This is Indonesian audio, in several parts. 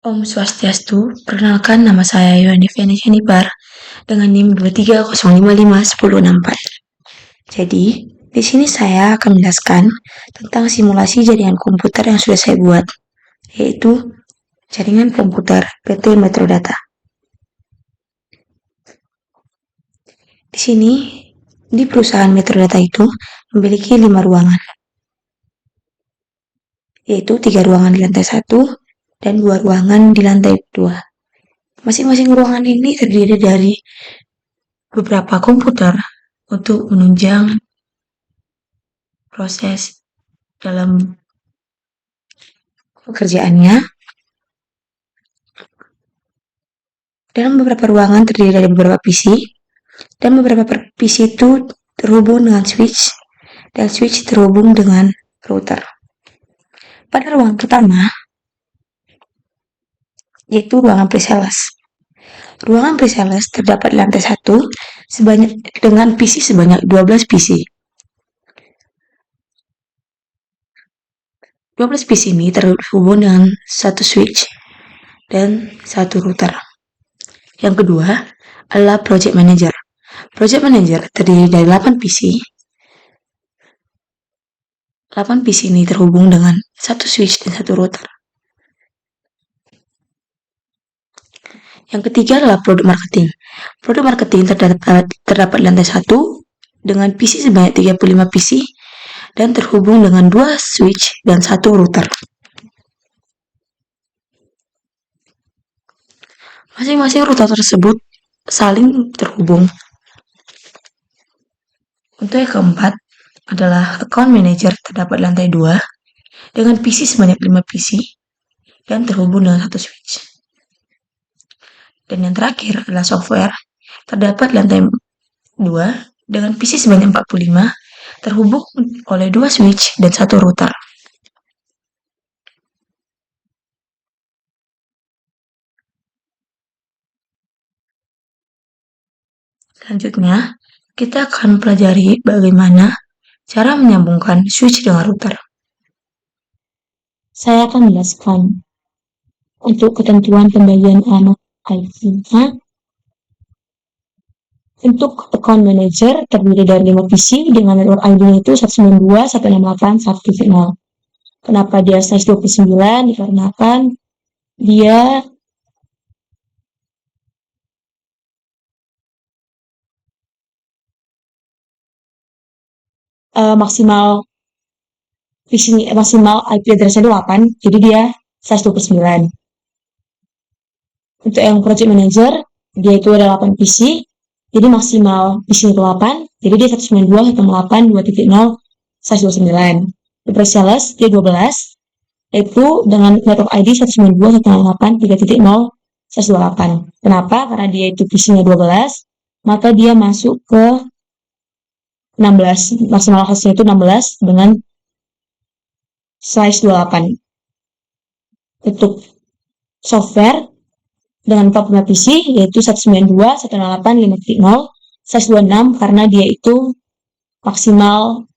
Om Swastiastu, perkenalkan nama saya Yohani Feni Jenipar dengan NIM 230551064. Jadi, di sini saya akan menjelaskan tentang simulasi jaringan komputer yang sudah saya buat, yaitu jaringan komputer PT Metrodata. Di sini, di perusahaan Metrodata itu memiliki 5 ruangan, yaitu 3 ruangan di lantai 1 dan 2 ruangan di lantai 2. Masing-masing ruangan ini terdiri dari beberapa komputer untuk menunjang proses dalam pekerjaannya. Dalam beberapa ruangan terdiri dari beberapa PC, dan beberapa PC itu terhubung dengan switch, dan switch terhubung dengan router. Pada ruangan pertama, yaitu ruangan pre-sales. Ruangan pre-sales terdapat di lantai 1 dengan PC sebanyak 12 PC. 12 PC ini terhubung dengan satu switch dan satu router. Yang kedua adalah project manager. Project manager terdiri dari 8 PC. 8 PC ini terhubung dengan satu switch dan satu router. Yang ketiga adalah produk marketing. Produk marketing terdapat di lantai 1 dengan PC sebanyak 35 PC dan terhubung dengan 2 switch dan satu router. Masing-masing router tersebut saling terhubung. Untuk yang keempat adalah account manager terdapat di lantai 2 dengan PC sebanyak 5 PC dan terhubung dengan satu switch. Dan yang terakhir adalah software terdapat di lantai 2 dengan PC sebanyak 45 terhubung oleh 2 switch dan satu router. Selanjutnya, kita akan mempelajari bagaimana cara menyambungkan switch dengan router. Saya akan menjelaskan untuk ketentuan pembagian anak IP-nya. Untuk account manager terdiri dari 5 PC dengan network ID-nya itu 192.168.1.0. Kenapa dia size 29? Dikarenakan dia maksimal IP address-nya 8, jadi dia size 29. Untuk yang project manager, dia itu ada 8 PC, jadi maksimal PC itu 8, jadi dia 192.168.2.0 size 29. Untuk pre-sales, dia 12, yaitu dengan network ID 192.168.3.0 size 28. Kenapa? Karena dia itu PC-nya 12, maka dia masuk ke 16, maksimal hostnya itu 16 dengan size 28. Untuk software dengan 45 PC yaitu 192.168.5.0 size 26 karena dia itu maksimal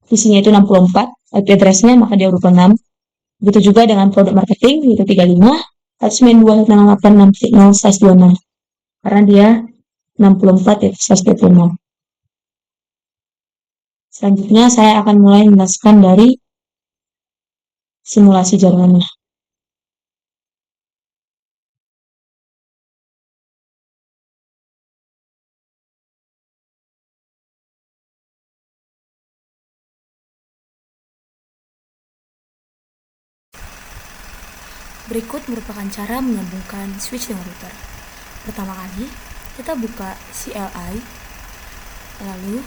PC-nya itu 64 IP address-nya, maka dia urutan 6. Begitu juga dengan produk marketing yaitu 35 192.168.6.0 size 26 karena dia 64 yaitu size 26. Selanjutnya saya akan mulai menjelaskan dari simulasi jaringannya. Berikut merupakan cara menyambungkan switch dengan router. Pertama kali, kita buka CLI, lalu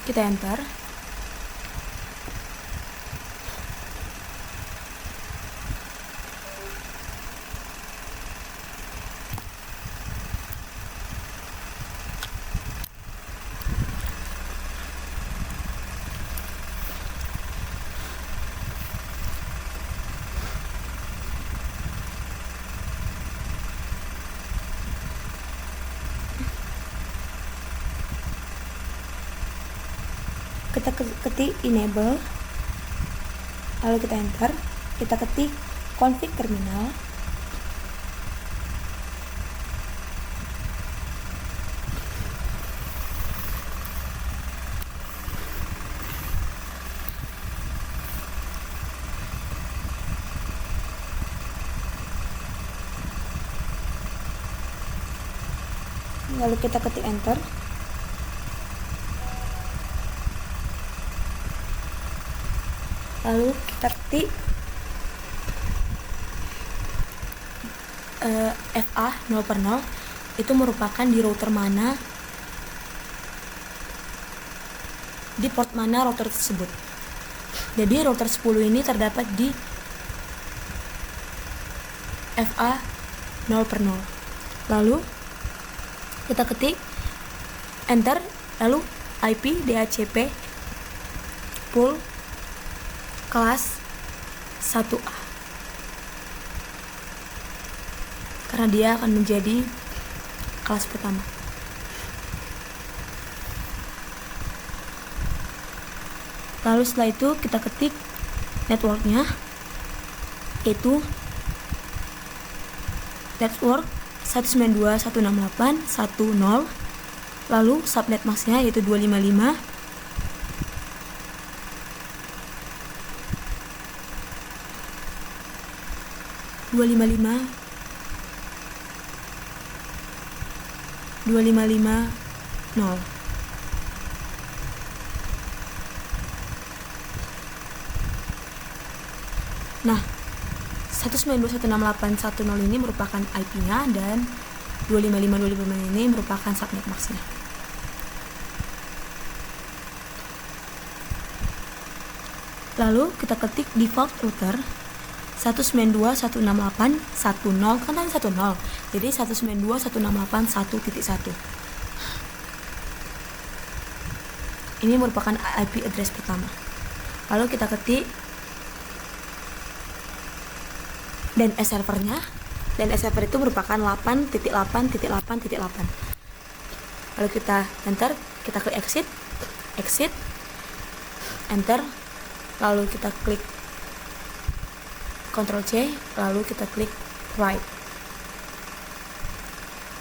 kita enter. kita ketik enable, lalu kita enter, kita ketik config terminal, lalu kita ketik enter, lalu kita ketik FA 0/0, itu merupakan di router mana, di port mana router tersebut. Jadi router 10 ini terdapat di FA 0/0. Lalu kita ketik enter, lalu IP DHCP pool kelas 1A, karena dia akan menjadi kelas pertama. Lalu setelah itu kita ketik networknya, yaitu network 192.168.1.0, lalu subnet masknya yaitu 255, nol. Nah, 192.168.1.0 ini merupakan IP-nya dan 255.255 ini merupakan subnet masknya. Lalu kita ketik default router 192.168.1.0, kan tadi 1.0, jadi 192.168.1.1. Ini merupakan IP address pertama. Lalu kita ketik DNS servernya. DNS server itu merupakan 8.8.8.8. Lalu kita enter, kita klik exit, enter, lalu kita klik Ctrl C, lalu kita klik write.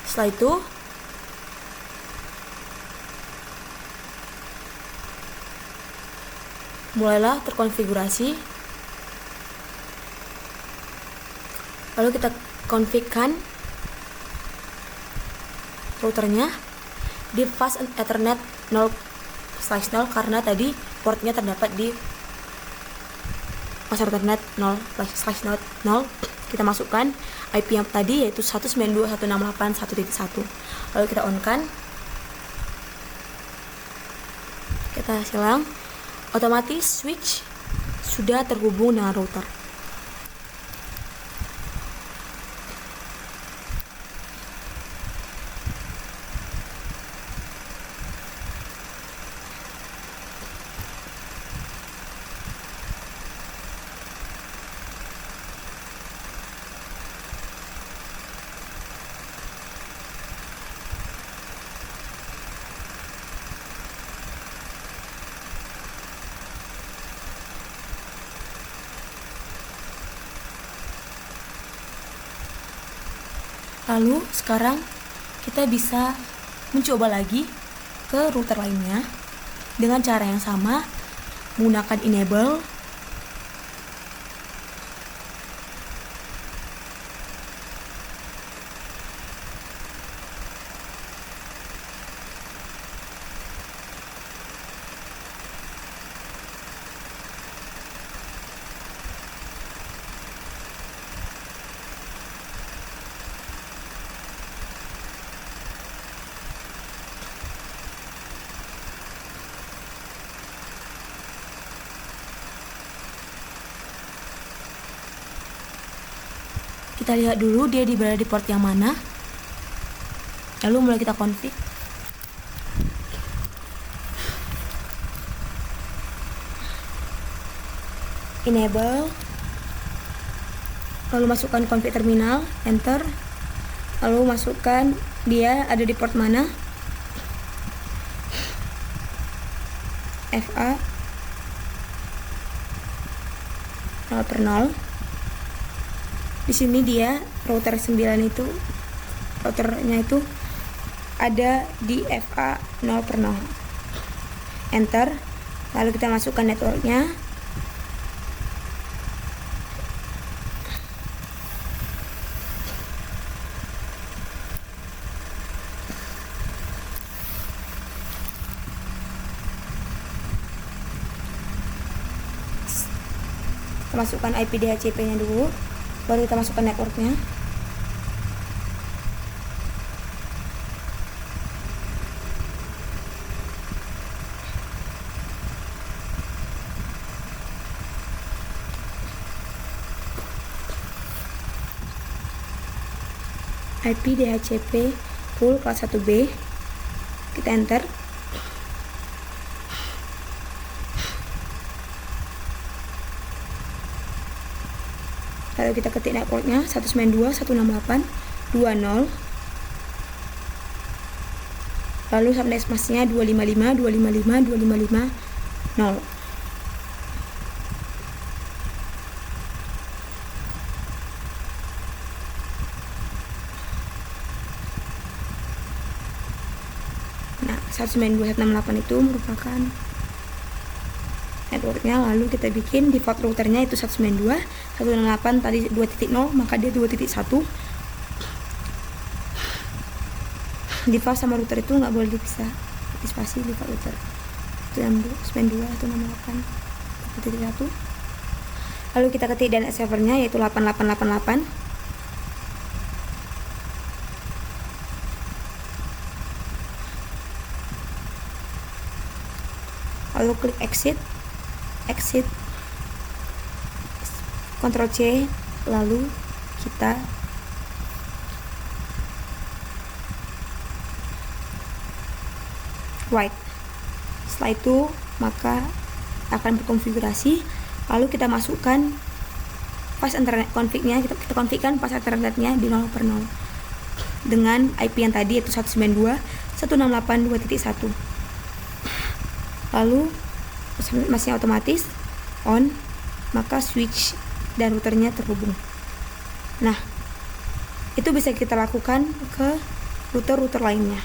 Setelah itu mulailah terkonfigurasi. Lalu kita config-kan routernya di fast ethernet 0/0 karena tadi portnya terdapat di master ethernet 0/0. Kita masukkan IP yang tadi yaitu 192.168.1.1. Lalu kita on kan, kita silang, otomatis switch sudah terhubung dengan router. Lalu sekarang kita bisa mencoba lagi ke router lainnya dengan cara yang sama, menggunakan enable. Kita lihat dulu dia berada di port yang mana. Lalu mulai kita config. Enable. Lalu masukkan config terminal, enter. Lalu masukkan dia ada di port mana. FA 0/0. Di sini dia router 9 itu routernya itu ada di FA 0/0. Enter. Lalu kita masukkan networknya. Kita masukkan IP DHCP nya dulu, baru kita masukkan networknya. IP DHCP pool kelas 1B, kita enter. Lalu kita ketik networknya 192.168.20. Lalu subnet masknya 255.255.255.0. Nah, 192.168 itu merupakan networknya. Lalu kita bikin default routernya itu 192.168 tadi 2.0, maka dia 2.1. Default sama router itu nggak boleh dipisah, spasi default router itu 192.168.2.1. Lalu kita ketik DNS servernya yaitu 8888. Lalu klik exit, Ctrl C, lalu kita write. Setelah itu maka akan berkonfigurasi. Lalu kita masukkan pas internet config-nya, kita configkan pas internetnya di 0/0 dengan IP yang tadi yaitu 192.168.2.1. Lalu masih otomatis on, maka switch dan routernya terhubung. Nah, itu bisa kita lakukan ke router-router lainnya.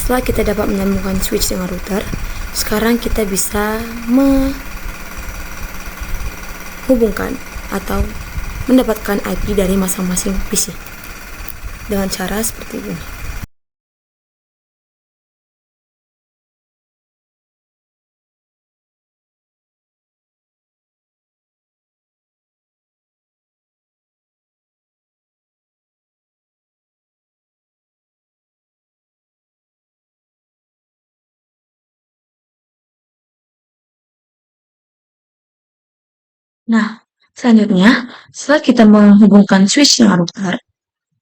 Setelah kita dapat menyambungkan switch dengan router, sekarang kita bisa menghubungkan atau mendapatkan IP dari masing-masing PC dengan cara seperti ini. Nah, selanjutnya, setelah kita menghubungkan switch dengan router,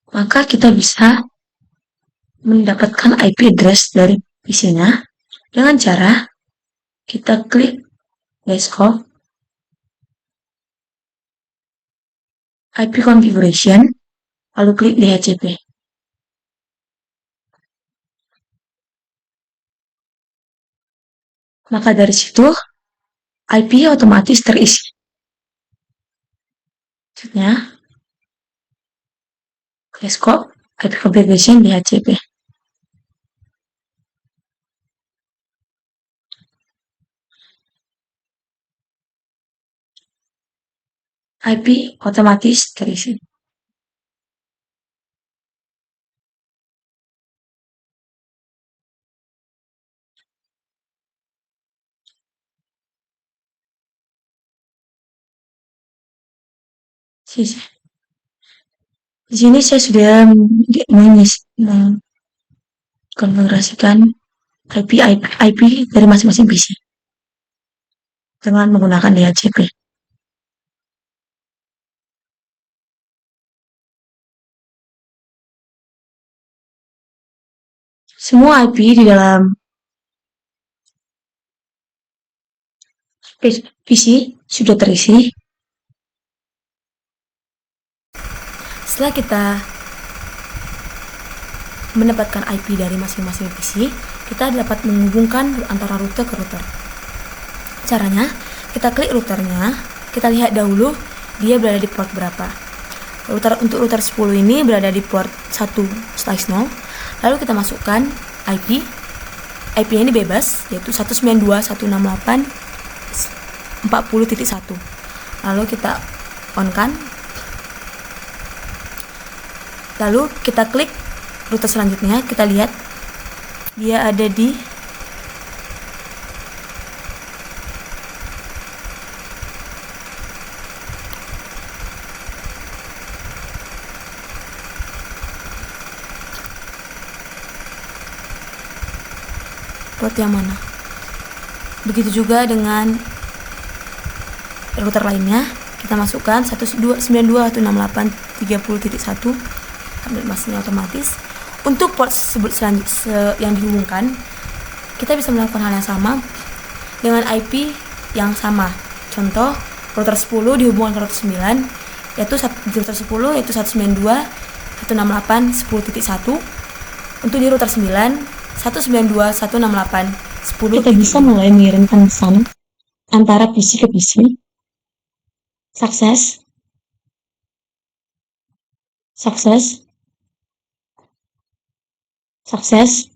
maka kita bisa mendapatkan IP address dari PC-nya dengan cara kita klik desktop, IP configuration, lalu klik DHCP. Maka dari situ, IP otomatis terisi. Maksudnya, desktop, IP configuration, DHCP. IP otomatis terisi. Di sini saya sudah mengkonfigurasikan IP dari masing-masing PC dengan menggunakan DHCP. Semua IP di dalam PC sudah terisi. Setelah kita mendapatkan IP dari masing-masing PC, kita dapat menghubungkan antara router ke router. Caranya, kita klik routernya, kita lihat dahulu dia berada di port berapa. Untuk router 10 ini berada di port 1/0. Lalu kita masukkan IP. IP-nya ini bebas, yaitu 192.168.40.1. Lalu kita on-kan. Lalu kita klik router selanjutnya, kita lihat dia ada di port yang mana. Begitu juga dengan router lainnya, kita masukkan 192.168.30.1, ambil masnya otomatis. Untuk port yang dihubungkan, kita bisa melakukan hal yang sama dengan IP yang sama. Contoh, router 10 dihubungkan ke router 9, yaitu router 10 yaitu 192.168.10.1. Untuk di router 9, 192.168.10. Kita bisa mulai mengirimkan pesan antara PC ke PC. Sukses. Sukses. Sukses.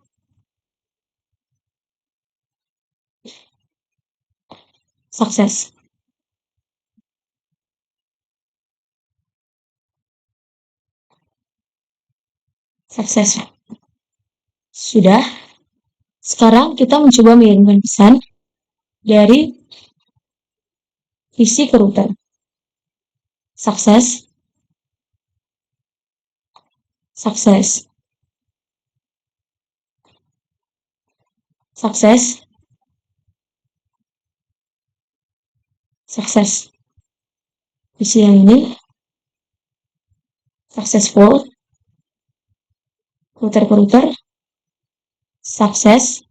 Sukses. Sukses. Sudah. Sekarang kita mencoba mengirimkan pesan dari PC ke router. Sukses. Sukses. Sukses. Sukses. PC yang ini successful. Router ke router. Sukses.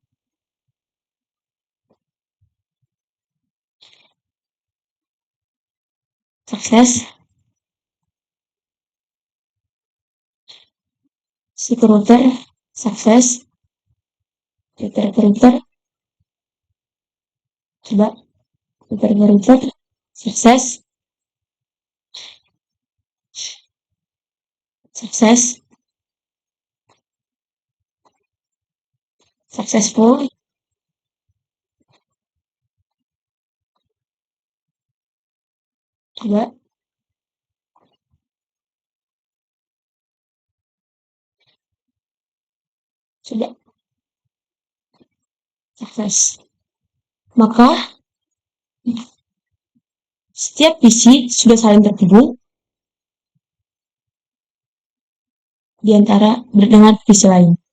Sukses. Si ke router. Sukses. Router ke router. Coba. Router ke router. Sukses. Sukses. successful. Coba. Sudah. Sukses. Maka setiap PC sudah saling terhubung di antara dengan PC lain.